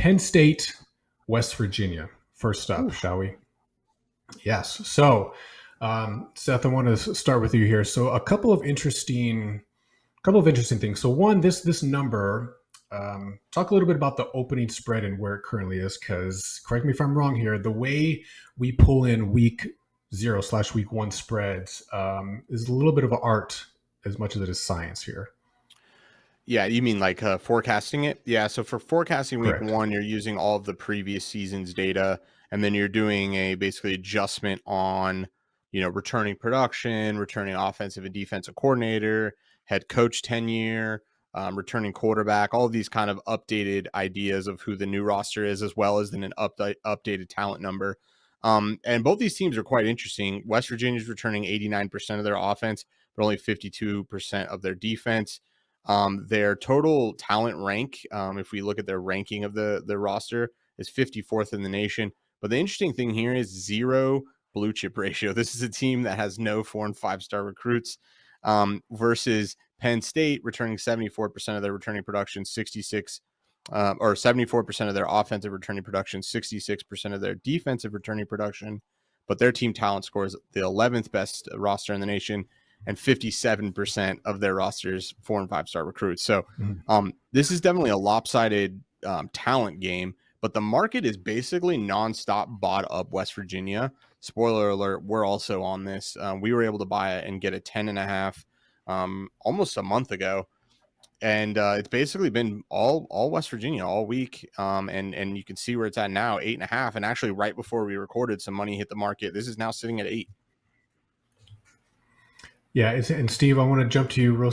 Penn State, West Virginia. First up, Ooh. shall we? Yes. So, Seth, I want to start with you here. So, a couple of interesting things. So, one, this number. Talk a little bit about the opening spread and where it currently is, because correct me if I'm wrong here. The way we pull in week 0/week 1 spreads is a little bit of an art as much as it is science here. Yeah, you mean like forecasting it? Yeah, so for forecasting week Correct. one, you're using all of the previous season's data, and then you're doing a basically adjustment on, returning production, returning offensive and defensive coordinator, head coach tenure, returning quarterback, all of these kind of updated ideas of who the new roster is, as well as then an updated talent number. And both these teams are quite interesting. West Virginia's returning 89% of their offense, but only 52% of their defense. Their total talent rank, if we look at their ranking of the roster, is 54th in the nation. But the interesting thing here is 0 blue chip ratio. This is a team that has no 4 and 5-star recruits, versus Penn State returning 74% of their returning production, 66 or 74% of their offensive returning production, 66% of their defensive returning production. But their team talent score is the 11th best roster in the nation, and 57% of their rosters 4 and 5-star recruits. So this is definitely a lopsided talent game, but the market is basically nonstop bought up West Virginia. Spoiler alert, we're also on this. We were able to buy it and get a 10.5 almost a month ago. And it's basically been all West Virginia all week. And you can see where it's at now, 8.5. And actually right before we recorded, some money hit the market. This is now sitting at 8. Yeah, and Steve, I want to jump to you real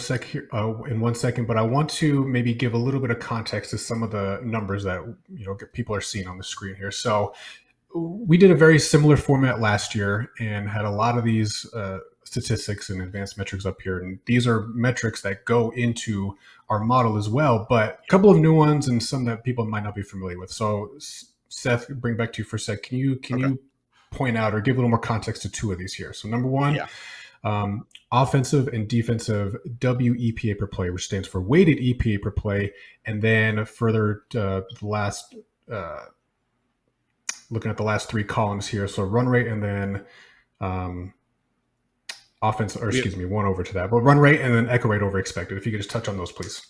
in 1 second, but I want to maybe give a little bit of context to some of the numbers that people are seeing on the screen here. So we did a very similar format last year and had a lot of these statistics and advanced metrics up here, and these are metrics that go into our model as well, but a couple of new ones and some that people might not be familiar with. So Seth, bring back to you for a sec. Can you point out or give a little more context to two of these here? So number one. Yeah. Offensive and defensive WEPA per play, which stands for weighted EPA per play, and then further the last, looking at the last three columns here, so run rate and then one over to that, but run rate and then echo rate over expected. If you could just touch on those, please.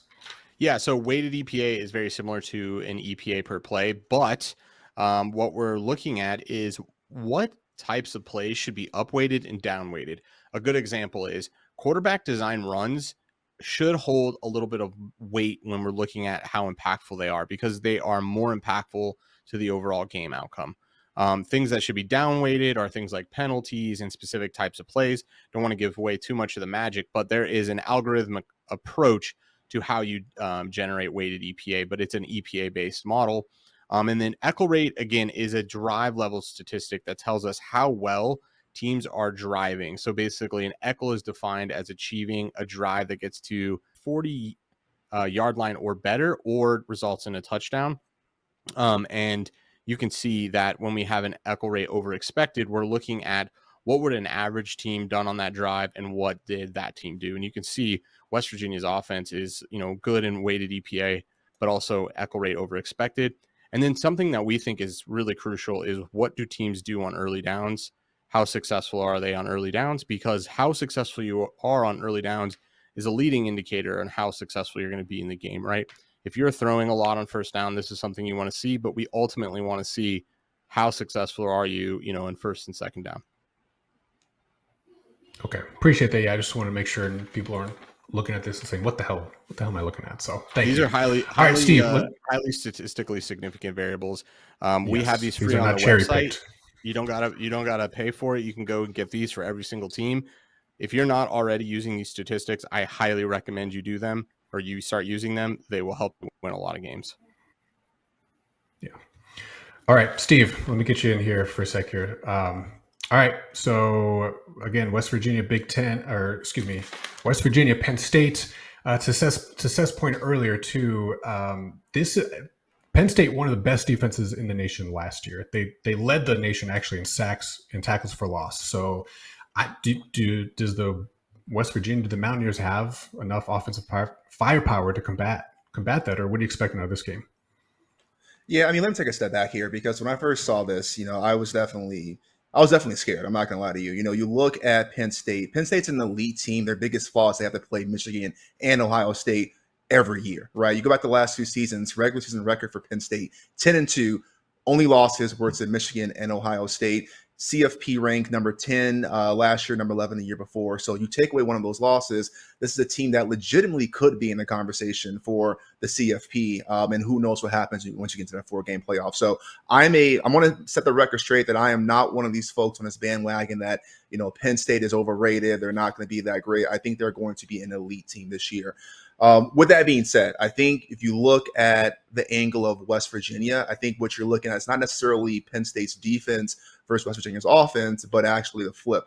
Yeah, so weighted EPA is very similar to an EPA per play, but what we're looking at is what types of plays should be upweighted and downweighted. A good example is quarterback design runs should hold a little bit of weight when we're looking at how impactful they are, because they are more impactful to the overall game outcome. Things that should be downweighted are things like penalties and specific types of plays. Don't want to give away too much of the magic, but there is an algorithmic approach to how you generate weighted EPA, but it's an EPA-based model. And then echo rate, again, is a drive level statistic that tells us how well teams are driving. So basically, an echo is defined as achieving a drive that gets to 40 yard line or better, or results in a touchdown. And you can see that when we have an echo rate over expected, we're looking at what would an average team done on that drive and what did that team do. And you can see West Virginia's offense is, good in weighted EPA, but also echo rate over expected. And then something that we think is really crucial is what do teams do on early downs? How successful are they on early downs? Because how successful you are on early downs is a leading indicator on how successful you're going to be in the game, right? If you're throwing a lot on first down, this is something you want to see, but we ultimately want to see how successful are you, in first and second down. Okay. Appreciate that. Yeah, I just want to make sure people aren't looking at this and saying, what the hell am I looking at? So thank you. These are highly Steve, highly statistically significant variables. We have these free on our website. You don't gotta pay for it. You can go and get these for every single team. If you're not already using these statistics, I highly recommend you do them, or you start using them. They will help you win a lot of games. Yeah. All right, Steve, let me get you in here for a sec here. All right, so again, West Virginia, West Virginia, Penn State. To Seth's point earlier, too, Penn State, one of the best defenses in the nation last year. They led the nation actually in sacks and tackles for loss. So, does the West Virginia, do the Mountaineers have enough offensive firepower to combat that, or what are you expecting out of this game? Yeah, I mean, let me take a step back here because when I first saw this, I was definitely scared. I'm not gonna lie to you. You look at Penn State. Penn State's an elite team. Their biggest flaw is they have to play Michigan and Ohio State every year, right? You go back to the last two seasons, regular season record for Penn State, 10-2, only losses were to Michigan and Ohio State. CFP ranked number 10 last year, number 11 the year before. So you take away one of those losses, this is a team that legitimately could be in the conversation for the CFP, and who knows what happens once you get to that 4-game playoff. So I want to set the record straight that I am not one of these folks on this bandwagon that Penn State is overrated. They're not going to be that great. I think they're going to be an elite team this year. With that being said, I think if you look at the angle of West Virginia, I think what you're looking at is not necessarily Penn State's defense versus West Virginia's offense, but actually the flip.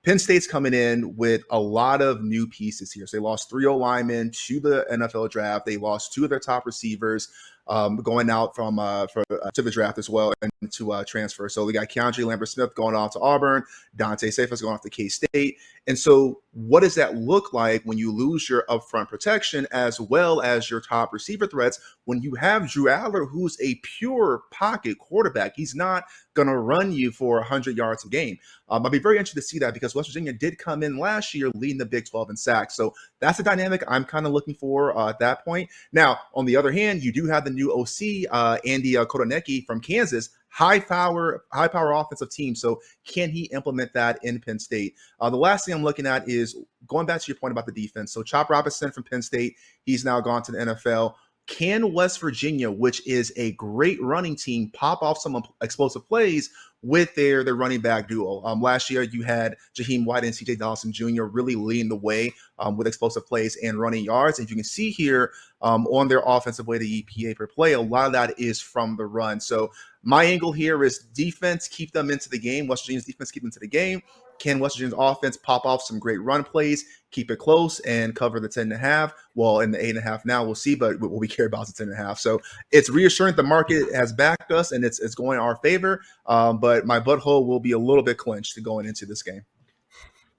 Penn State's coming in with a lot of new pieces here. So they lost 3 linemen to the NFL draft. They lost 2 of their top receivers going out to the draft as well and to transfer. So we got Keandre Lambert-Smith going off to Auburn, Dante Cephas going off to K-State. And so what does that look like when you lose your upfront protection as well as your top receiver threats when you have Drew Aller, who's a pure pocket quarterback? He's not going to run you for 100 yards a game. I'll be very interested to see that because West Virginia did come in last year leading the Big 12 in sacks. So that's the dynamic I'm kind of looking for at that point. Now, on the other hand, you do have the new OC, Andy Kotonecki from Kansas, high power offensive team. So can he implement that in Penn State? The last thing I'm looking at is going back to your point about the defense. So Chop Robinson from Penn State, he's now gone to the NFL. Can West Virginia, which is a great running team, pop off some explosive plays with their running back duo? Last year, you had Jaheim White and CJ Dawson Jr. really leading the way with explosive plays and running yards. And you can see here on their offensive way to EPA per play, a lot of that is from the run. So my angle here is defense, keep them into the game. West Virginia's defense, keep them to the game. Can West Virginia's offense pop off some great run plays, keep it close, and cover the 10.5? Well, in the 8.5 now, we'll see, but what we care about is the 10.5. So it's reassuring the market has backed us and it's going our favor. But my butthole will be a little bit clenched going into this game.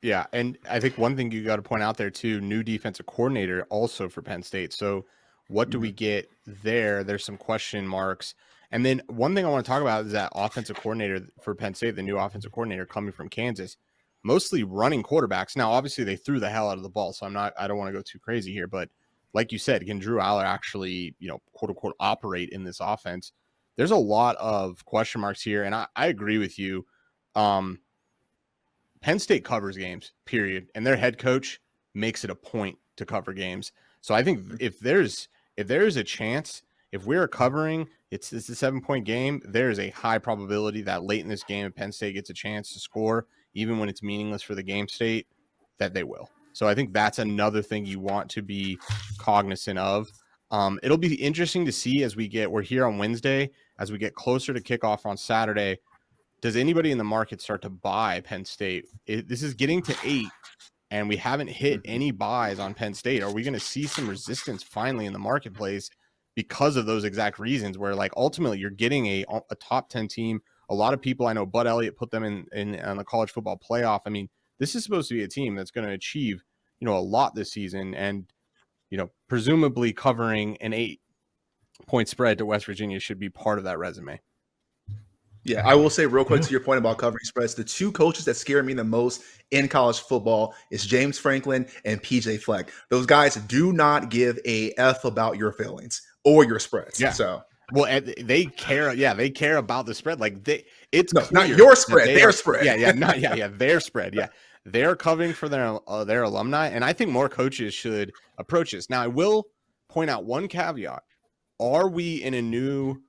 Yeah, and I think one thing you got to point out there too, new defensive coordinator also for Penn State. So what do we get there? There's some question marks. And then one thing I want to talk about is that offensive coordinator for Penn State, the new offensive coordinator coming from Kansas, mostly running quarterbacks. Now, obviously they threw the hell out of the ball, so I don't want to go too crazy here, but like you said, can Drew Aller actually, quote unquote, operate in this offense? There's a lot of question marks here, and I agree with you. Penn State covers games, period, and their head coach makes it a point to cover games. So I think if there's a chance, if we're covering, it's a 7-point game, there's a high probability that late in this game, if Penn State gets a chance to score, even when it's meaningless for the game state, that they will. So I think that's another thing you want to be cognizant of. It'll be interesting to see as we're here on Wednesday, as we get closer to kickoff on Saturday. Does anybody in the market start to buy Penn State? This is getting to 8, and we haven't hit any buys on Penn State. Are we going to see some resistance finally in the marketplace because of those exact reasons where, like, ultimately you're getting a top 10 team? A lot of people, I know Bud Elliott put them in on the college football playoff. I mean, this is supposed to be a team that's going to achieve, a lot this season, and, presumably covering an 8-point spread to West Virginia should be part of that resume. Yeah, I will say real quick to your point about covering spreads, the two coaches that scare me the most in college football is James Franklin and PJ Fleck. Those guys do not give a F about your feelings or your spreads. Yeah. So, well, they care. Yeah, they care about the spread. Like it's no, clear not your spread, their spread. Yeah, their spread. Yeah, they're covering for their alumni, and I think more coaches should approach this. Now, I will point out one caveat: are we in a new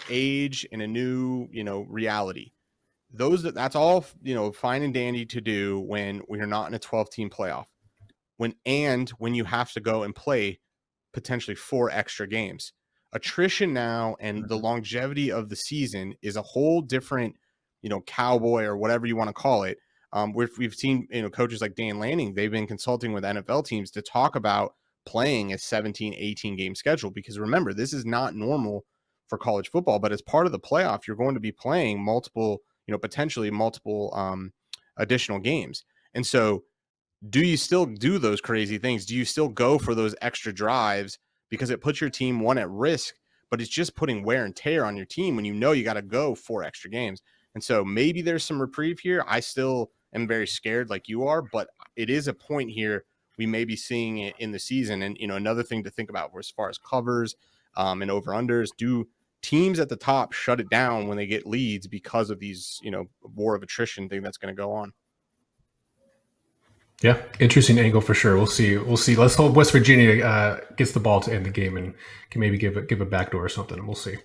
age, in a new reality? That's all fine and dandy to do when we're not in a 12-team playoff, when you have to go and play potentially 4 extra games. Attrition now and the longevity of the season is a whole different cowboy or whatever you want to call it. We've seen coaches like Dan Lanning, they've been consulting with NFL teams to talk about playing a 17, 18 game schedule, because remember, this is not normal for college football, but as part of the playoff, you're going to be playing potentially multiple additional games. And so do you still do those crazy things? Do you still go for those extra drives? Because it puts your team, one, at risk, but it's just putting wear and tear on your team when you know you got to go 4 extra games. And so maybe there's some reprieve here. I still am very scared like you are, but it is a point here we may be seeing it in the season. And, another thing to think about as far as covers and over-unders, do teams at the top shut it down when they get leads because of these, war of attrition thing that's going to go on? Yeah, interesting angle for sure. We'll see. Let's hope West Virginia gets the ball to end the game and can maybe give a backdoor or something. And we'll see.